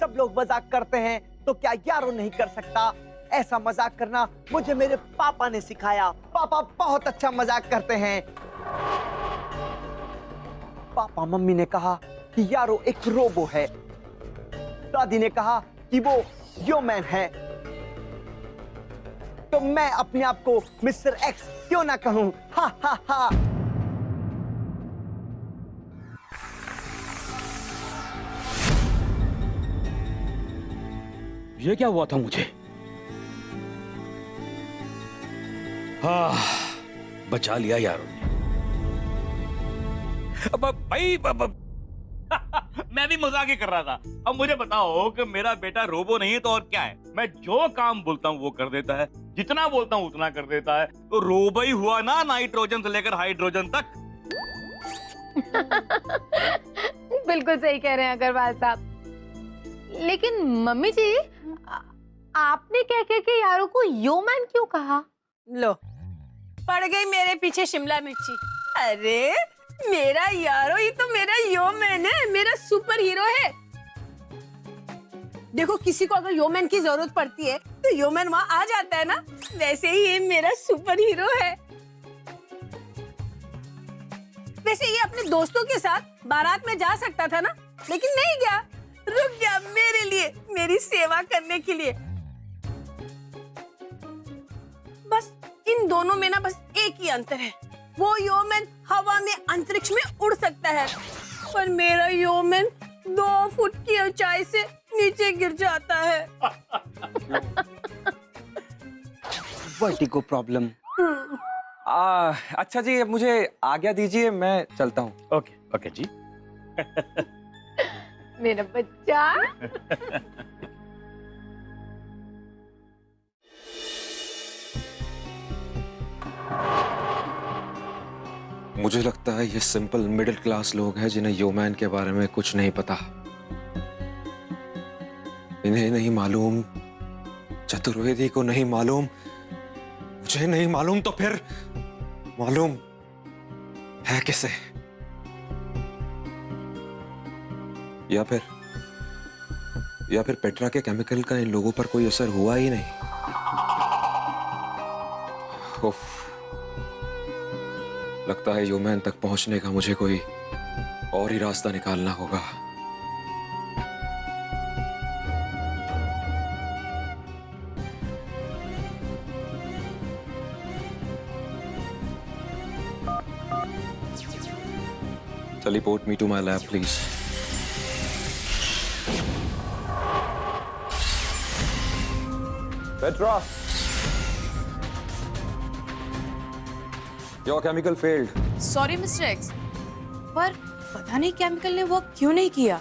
सब लोग मजाक करते हैं तो क्या यारो नहीं कर सकता? ऐसा मजाक करना मुझे मेरे पापा ने सिखाया। पापा बहुत अच्छा मजाक करते हैं। पापा मम्मी ने कहा कि यारो एक रोबो है। दादी ने कहा कि वो ह्यूमन है। तो मैं अपने आप को मिस्टर एक्स क्यों ना कहूं? हा हा हा। ये क्या हुआ था मुझे? हाँ, बचा लिया यारों ने। अब भाई मैं भी मजाक ही कर रहा था। अब मुझे बताओ कि मेरा बेटा रोबो नहीं है तो और क्या है? मैं जो काम बोलता हूँ वो कर देता है, जितना बोलता हूँ उतना कर देता है। तो रोबो ही हुआ ना, नाइट्रोजन से लेकर हाइड्रोजन तक। बिल्कुल सही कह रहे हैं अग्रवाल साहब। लेकिन मम्मी जी, आपने क्या कह के यारों को योमैन क्यों कहा? लो, पड़ गई मेरे पीछे शिमला मिर्ची। अरे मेरा यारो ही तो मेरा योमैन है, मेरा सुपर हीरो है। देखो, किसी को अगर योमैन की जरूरत पड़ती है तो योमैन वहाँ आ जाता है ना। वैसे ही ये मेरा सुपर हीरो है। वैसे ये अपने दोस्तों के साथ बारात में जा सकता था ना, लेकिन नहीं गया। रुक गया मेरे लिए, मेरी सेवा करने के लिए। बस इन दोनों में ना बस एक ही अंतर है, वो योमैन हवा में अंतरिक्ष में उड़ सकता है, पर मेरा योमैन 2 फुट की ऊंचाई से नीचे गिर जाता है। Vertigo problem. अच्छा जी, अब मुझे आज्ञा दीजिए, मैं चलता हूँ। ओके ओके जी। मेरा बच्चा। मुझे लगता है ये सिंपल मिडिल क्लास लोग हैं जिन्हें योमैन के बारे में कुछ नहीं पता। इन्हें नहीं मालूम, चतुर्वेदी को नहीं मालूम, मुझे नहीं मालूम, तो फिर मालूम है किसे? या फिर पेट्रा के केमिकल का इन लोगों पर कोई असर हुआ ही नहीं। उफ, लगता है योमैन तक पहुंचने का मुझे कोई और ही रास्ता निकालना होगा। Teleport me to my lab, please. Petra, your chemical failed. Sorry mister x, पर पता नहीं केमिकल ने वर्क क्यों नहीं किया।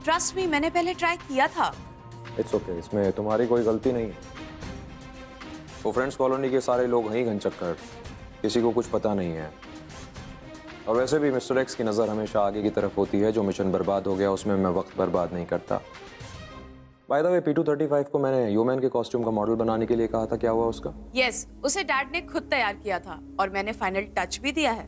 ट्रस्ट मी, मैंने पहले ट्राई किया था। It's okay, इसमें तुम्हारी कोई गलती नहीं है। वो फ्रेंड्स कॉलोनी के सारे लोग हैं ही घनचक्कर, किसी को कुछ पता नहीं है। और वैसे भी मिस्टर एक्स की नज़र हमेशा आगे की तरफ होती है। जो मिशन बर्बाद हो गया उसमें मैं वक्त बर्बाद नहीं करता। बाय द वे, P235 को मैंने योमैन के कॉस्ट्यूम का मॉडल बनाने के लिए कहा था, क्या हुआ उसका? यस, उसे डैड ने खुद तैयार किया था और मैंने फाइनल टच भी दिया है।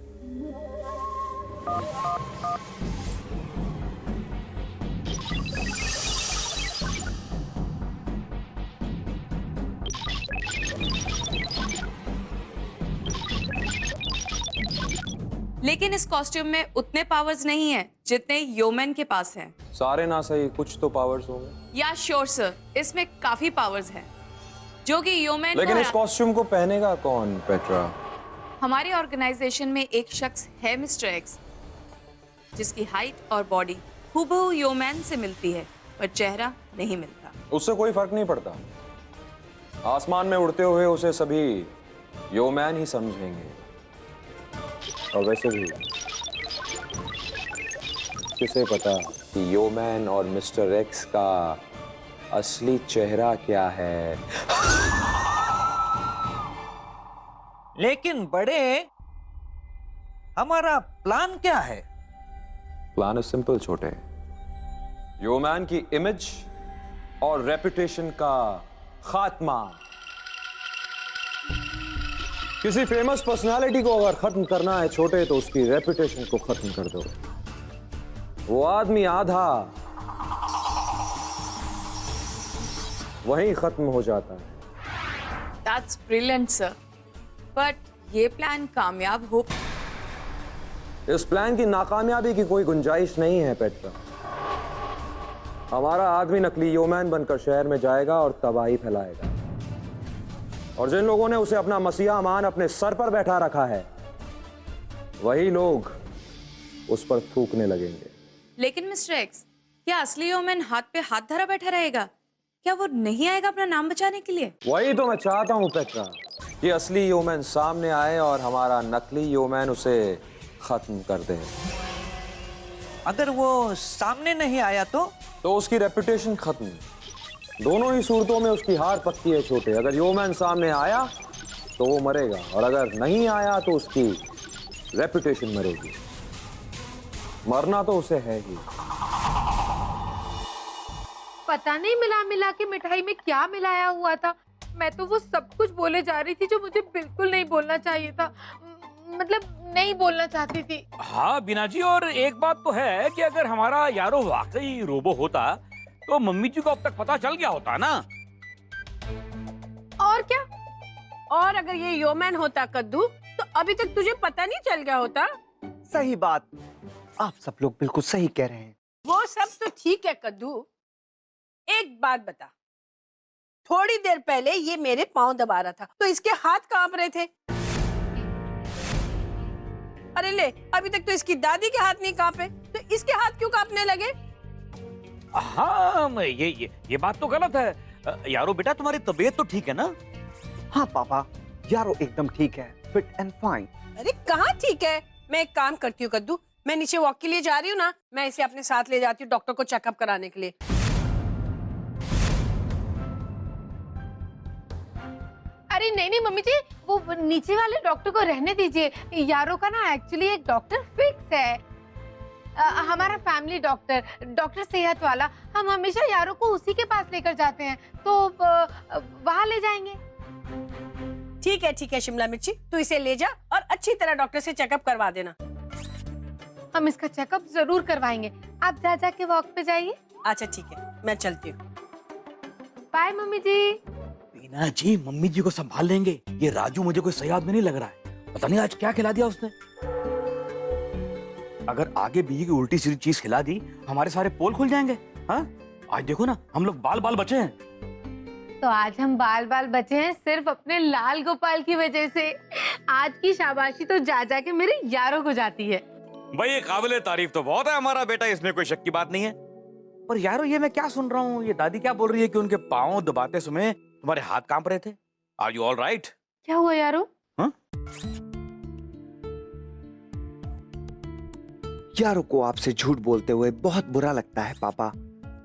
लेकिन इस कॉस्ट्यूम में उतने पावर्स नहीं है जितने योमैन के पास हैं। सारे ना सही, कुछ तो पावर्स होंगे। या श्योर सर, इसमें काफी पावर्स हैं जो कि योमैन लेकिन इस कॉस्ट्यूम को पहनेगा कौन, पेट्रा? हमारे ऑर्गेनाइजेशन में एक शख्स है मिस्टर एक्स, जिसकी हाइट और बॉडी हूबहू योमैन से मिलती है, पर चेहरा नहीं मिलता। उससे कोई फर्क नहीं पड़ता। आसमान में उड़ते हुए उसे सभी योमैन ही समझेंगे। और वैसे भी किसे पता कि योमैन और मिस्टर एक्स का असली चेहरा क्या है। लेकिन बड़े, हमारा प्लान क्या है? प्लान इज सिंपल छोटे। योमैन की इमेज और रेपुटेशन का खात्मा। किसी फेमस पर्सनालिटी को अगर खत्म करना है छोटे, तो उसकी रेपुटेशन को खत्म कर दो। वो आदमी आधा वहीं खत्म हो जाता है। दैट्स ब्रिलियंट सर, बट ये प्लान कामयाब हो इस प्लान की नाकामयाबी की कोई गुंजाइश नहीं है पेट्रा। हमारा आदमी नकली योमैन बनकर शहर में जाएगा और तबाही फैलाएगा, और जिन लोगों ने उसे अपना मसीहा मान अपने सर पर बैठा रखा है वही लोग उस पर थूकने लगेंगे। लेकिन मिस्टर एक्स, क्या असली योमैन हाथ पे हाथ धरा बैठा रहेगा? क्या वो नहीं आएगा अपना नाम बचाने के लिए? वही तो मैं चाहता हूं पेट्रा, कि असली योमैन सामने आए और हमारा नकली योमैन उसे खत्म कर दे। अगर वो सामने नहीं आया तो उसकी रेपुटेशन खत्म। दोनों ही सूरतों में उसकी हार पक्की है छोटे। अगर योमैन सामने आया तो वो मरेगा, और अगर नहीं आया तो उसकी रेपुटेशन मरेगी। मरना तो उसे है ही। पता नहीं मिला मिला के मिठाई में क्या मिलाया हुआ था। मैं तो वो सब कुछ बोले जा रही थी जो मुझे बिल्कुल नहीं बोलना चाहिए था। मतलब नहीं बोलना चाहती थी। हाँ बीना जी, और एक बात तो है कि अगर हमारा यारो वाकई रोबो होता तो मम्मी जी को अब तक पता चल गया होता ना। और क्या? और अगर ये योमैन होता कद्दू तो अभी तक तुझे पता नहीं चल गया होता। सही बात, आप सब लोग बिल्कुल सही कह रहे हैं। वो सब तो ठीक है कद्दू, एक बात बता, थोड़ी देर पहले ये मेरे पांव दबा रहा था तो इसके हाथ कांप रहे थे। अरे ले, अभी तक तो इसकी दादी के हाथ नहीं कांपे तो इसके हाथ क्यों कांपने लगे? हाँ ये बात तो गलत है। यारो बेटा, तुम्हारी तबीयत तो ठीक है ना? हाँ पापा, यारो एकदम ठीक है, फिट एंड फाइन। अरे कहाँ ठीक है। मैं एक काम करती हूँ कद्दू, मैं नीचे वॉक के लिए जा रही हूँ ना, मैं इसे अपने साथ ले जाती हूँ डॉक्टर को चेकअप कराने के लिए। अरे नहीं मम्मी जी, वो नीचे वाले डॉक्टर को रहने दीजिए। यारो का ना एक्चुअली एक डॉक्टर फिक्स है। हमारा फैमिली डॉक्टर सेहत वाला, हम हमेशा यारो को उसी के पास लेकर जाते हैं, तो वहाँ ले जाएंगे। ठीक है शिमला मिर्ची, तू इसे ले जा और अच्छी तरह डॉक्टर से चेकअप करवा देना। हम इसका चेकअप जरूर करवाएंगे। आप जा के वॉक पे जाइए। अच्छा ठीक है, मैं चलती हूँ। बाय मम्मी जी। बीना जी, मम्मी जी को संभाल लेंगे। ये राजू मुझे कोई सही आदमी नहीं लग रहा है। पता नहीं आज क्या खिला दिया उसने। अगर आगे भी की उल्टी सीधी चीज खिला दी, हमारे सारे पोल खुल जाएंगे। हाँ, आज देखो ना, हम लोग बाल बाल बचे हैं। तो आज हम बाल बाल बचे हैं सिर्फ अपने लाल गोपाल की वजह से। आज की शाबाशी तो जा के मेरे यारों को जाती है। भाई ये काबिले तारीफ तो बहुत है हमारा बेटा, इसमें कोई शक की बात नहीं है। पर यारो, ये मैं क्या सुन रहा हूँ? ये दादी क्या बोल रही है कि उनके पाँव दबाते समय तुम्हारे हाथ कांप रहे थे। Are you all right? क्या हुआ यारो? हाँ? यारो को आपसे झूठ बोलते हुए बहुत बुरा लगता है पापा,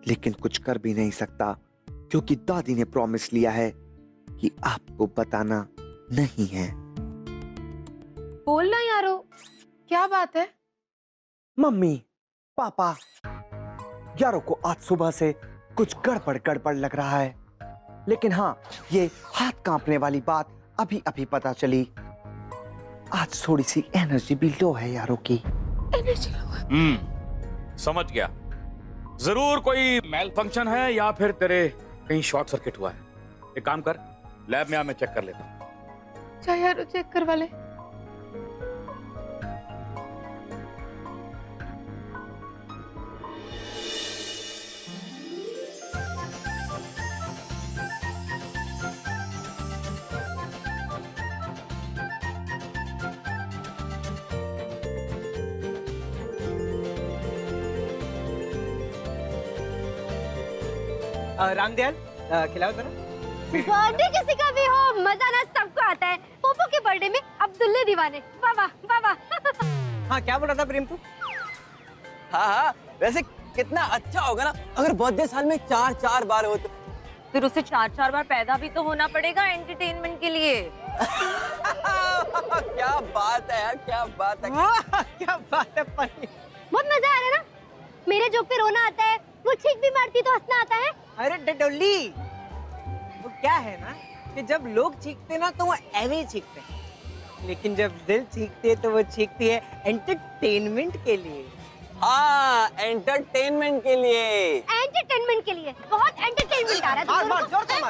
लेकिन कुछ कर भी नहीं सकता क्योंकि दादी ने प्रॉमिस लिया है कि आपको बताना नहीं है। बोलना यारो, क्या बात है? मम्मी, पापा, यारो को आज सुबह से कुछ गड़बड़ लग रहा है, लेकिन हाँ, ये हाथ कांपने वाली बात अभी अभी पता चली। आज थोड़ी सी एनर्जी भी लो है यारो की। समझ गया। जरूर कोई मेल फंक्शन है या फिर तेरे कहीं शॉर्ट सर्किट हुआ है। एक काम कर, लैब में आ, मैं चेक कर लेता हूँ। चाहे यारो चेक करवा ले। रामदयाल, खिलाओ जरा। बर्थडे किसी का भी हो, मजा ना सबको आता है। पोपो के बर्थडे में अब्दुल्ले दीवाने। वाह वाह वाह। हाँ, क्या बोल रहा था प्रेम तू? हाँ, वैसे कितना अच्छा होगा ना अगर बर्थडे साल में 4 बार हो तो। फिर उसे 4 बार पैदा भी तो होना पड़ेगा एंटरटेनमेंट के लिए। क्या बात है यार, क्या बात है। क्या बात है परी। बहुत मजा आ रहा है ना। मेरे जोक पे रोना आता है, वो छींक भी मारती तो हंसना आता है। अरे डडोली, वो क्या है ना कि जब लोग चीखते ना तो वो ऐवे चीखते हैं, लेकिन जब दिल चीखती है तो वो चीखती है एंटरटेनमेंट के लिए। हाँ, एंटरटेनमेंट के लिए। एंटरटेनमेंट के लिए बहुत एंटरटेनमेंट आ रहा है तुम दोनों को।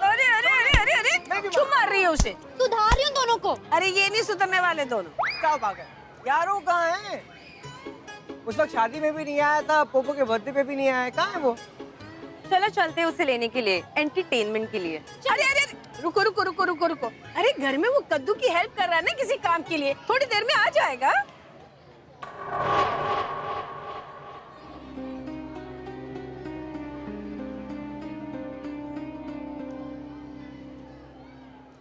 अरे अरे अरे अरे अरे क्यों मार रही है उसे? सुधार रही हूँ दोनों को। अरे ये नहीं सुधरने वाले दोनों। क्या पागल, यारो कहाँ है? उस वक्त शादी में भी नहीं आया था, पोपो के बर्थडे पे भी नहीं आया, कहाँ है वो? चलो चलते हैं उसे लेने के लिए, एंटरटेनमेंट के लिए। अरे अरे रुको रुको रुको रुको रुको। अरे घर में वो कद्दू की हेल्प कर रहा है ना किसी काम के लिए, थोड़ी देर में आ जाएगा।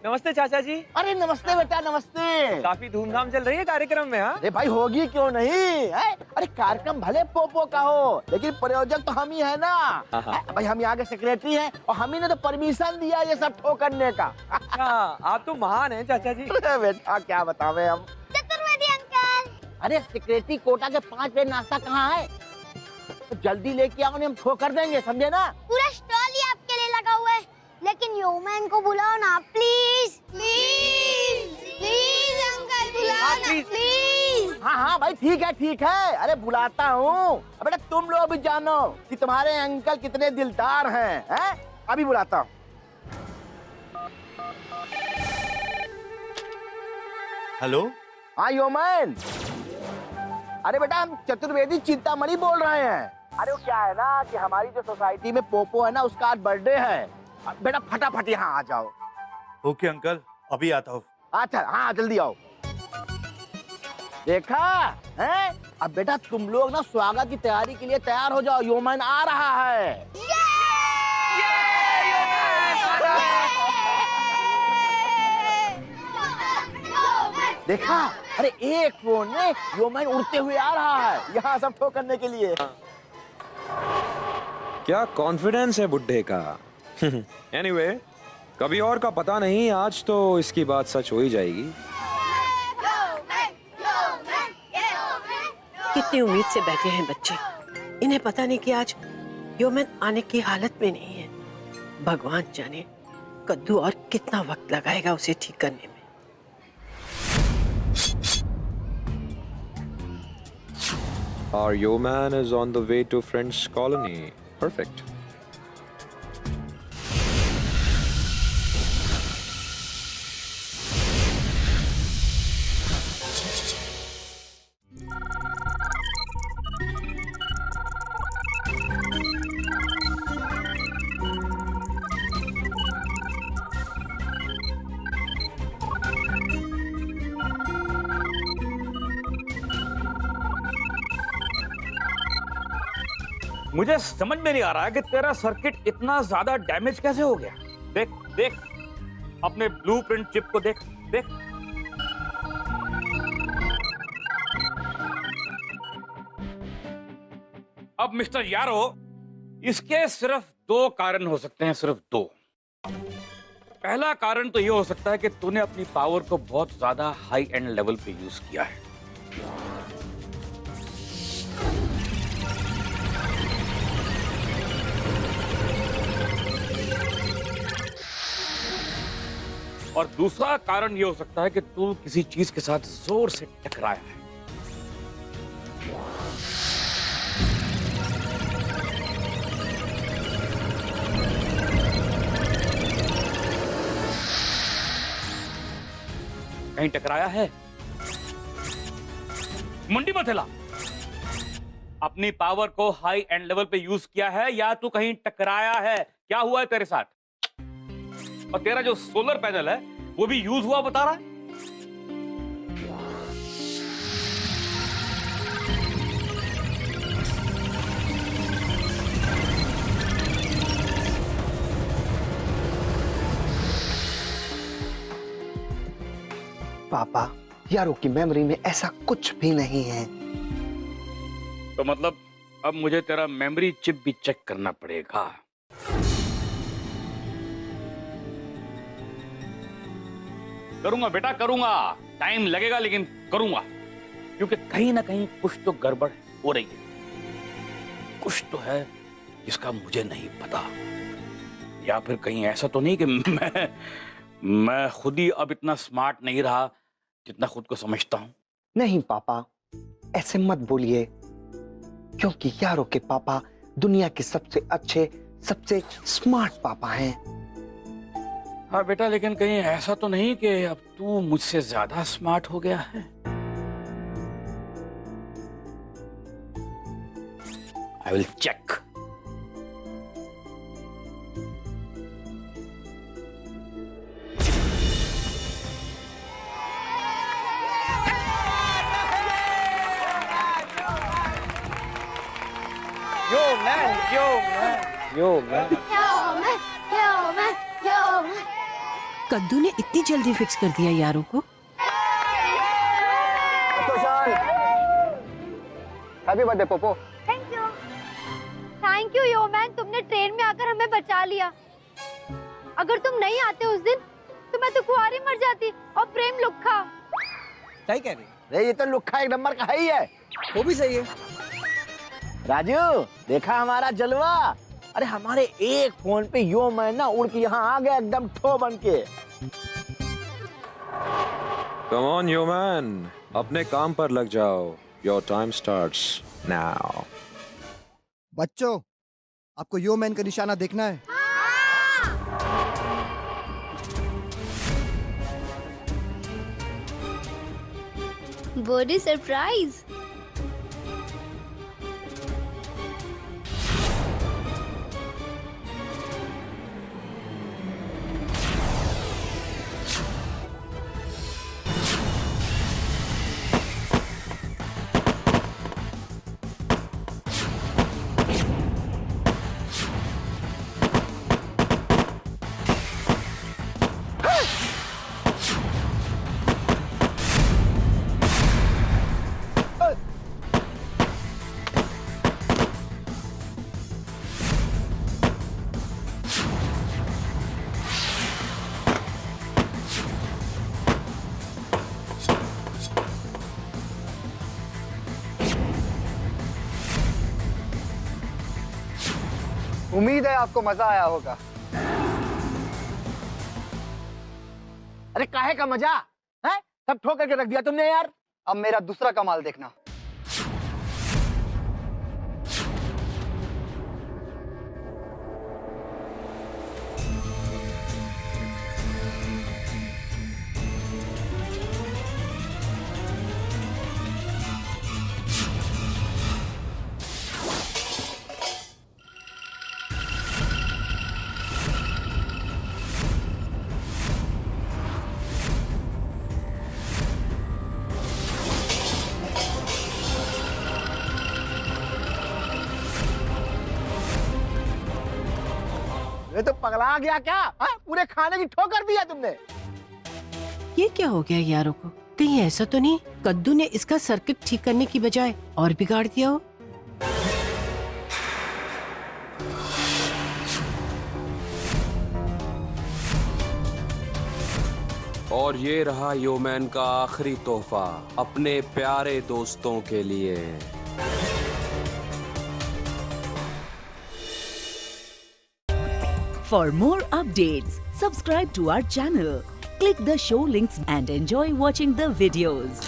नमस्ते चाचा जी। अरे नमस्ते बेटा, नमस्ते। काफी धूमधाम चल रही है कार्यक्रम में। हाँ, अरे भाई होगी क्यों नहीं है? अरे कार्यक्रम भले पोपो का हो, लेकिन प्रयोजक तो हम ही है ना। भाई हम यहाँ के सेक्रेटरी हैं और हम ही ने तो परमिशन दिया ये सब ठो करने का। अच्छा, आप तो महान हैं चाचा जी। अरे बेटा क्या बतावे हम। चतुर्वेदी अंकल। अरे सेक्रेटरी कोटा के 5 बजे नाश्ता कहाँ है? तो जल्दी लेके आओ, नहीं हम ठो कर देंगे, समझे ना? पूरा स्टॉल ही आपके लिए लगा हुआ है, लेकिन योमैन को बुलाओ ना प्लीज। प्लीज प्लीज अंकल बुलाओ ना प्लीज। हाँ हाँ भाई ठीक है, अरे बुलाता हूँ। अब बेटा तुम लोग भी जानो कि तुम्हारे अंकल कितने दिलदार हैं? अभी बुलाता हूँ। हेलो। हाँ योमैन। अरे बेटा हम चतुर्वेदी चिंतामणि बोल रहे हैं। अरे वो क्या है ना कि हमारी जो सोसाइटी में पोपो है ना, उसका आज बर्थडे है। बेटा फटाफट यहाँ आ जाओ। ओके अंकल, अभी आता हूँ। अच्छा हाँ जल्दी आओ। देखा है? अब बेटा तुम लोग ना स्वागत की तैयारी के लिए तैयार हो जाओ, योमैन आ रहा है। देखा? अरे एक फोन में योमैन उड़ते हुए आ रहा है यहाँ सब ठो करने के लिए। क्या कॉन्फिडेंस है बुड्ढे का। एनीवे, कभी और का पता नहीं, आज तो इसकी बात सच हो ही जाएगी। कितनी उम्मीद से बैठे हैं बच्चे, इन्हें पता नहीं कि आज योमैन आने की हालत में नहीं है। भगवान जाने कद्दू और कितना वक्त लगाएगा उसे ठीक करने में। Our Yoman is on the way to Friends Colony. Perfect. मुझे समझ में नहीं आ रहा है कि तेरा सर्किट इतना ज्यादा डैमेज कैसे हो गया। देख देख अपने ब्लूप्रिंट चिप को देख देख। अब मिस्टर यारो, इसके सिर्फ 2 कारण हो सकते हैं, सिर्फ 2। पहला कारण तो यह हो सकता है कि तूने अपनी पावर को बहुत ज्यादा हाई एंड लेवल पे यूज किया है। और दूसरा कारण यह हो सकता है कि तू किसी चीज के साथ जोर से टकराया है। कहीं टकराया है? मुंडी मत हिला। अपनी पावर को हाई एंड लेवल पे यूज किया है या तू कहीं टकराया है? क्या हुआ है तेरे साथ? और तेरा जो सोलर पैनल है वो भी यूज हुआ बता रहा है। पापा, यारों की मेमोरी में ऐसा कुछ भी नहीं है। तो मतलब अब मुझे तेरा मेमोरी चिप भी चेक करना पड़ेगा। करूंगा बेटा करूंगा, टाइम लगेगा लेकिन करूंगा, क्योंकि कहीं ना कहीं कुछ तो गड़बड़ हो रही है। कुछ तो है जिसका मुझे नहीं पता, या फिर कहीं ऐसा तो नहीं कि मैं खुद ही अब इतना स्मार्ट नहीं रहा जितना खुद को समझता हूं। नहीं पापा, ऐसे मत बोलिए। क्योंकि यारो के पापा दुनिया के सबसे अच्छे, सबसे स्मार्ट पापा हैं। हाँ बेटा, लेकिन कहीं ऐसा तो नहीं कि अब तू मुझसे ज्यादा स्मार्ट हो गया है? I will check. कद्दू ने इतनी जल्दी फिक्स कर दिया यारों को। हैप्पी बर्थडे पोपो। थैंक यू योमैन, तुमने ट्रेन में आकर हमें बचा लिया। अगर तुम नहीं आते उस दिन तो मैं तो कुंवारी मर जाती और प्रेम लुक्खा। सही कह रही है। ये तो लुक्खा एक नंबर का ही है। वो भी सही है। राजू, देखा हमारा जलवा? अरे हमारे एक फोन पे यो मैं ना उड़ के यहाँ आ गया एकदम ठो बन के। कम ऑन यो मैन, अपने काम पर लग जाओ। Your time starts now. बच्चों, आपको यो मैन का निशाना देखना है। Birthday surprise. उम्मीद है आपको मजा आया होगा। अरे काहे का मजा है? सब ठोक करके रख दिया तुमने यार। अब मेरा दूसरा कमाल देखना। ये तो पगला गया क्या? पूरे खाने की ठोकर दिया तुमने। ये क्या हो गया यारों को? कहीं ऐसा तो नहीं कद्दू ने इसका सर्किट ठीक करने की बजाय और बिगाड़ दिया हो? और ये रहा योमैन का आखिरी तोहफा अपने प्यारे दोस्तों के लिए। For more updates, subscribe to our channel, click the show links and enjoy watching the videos.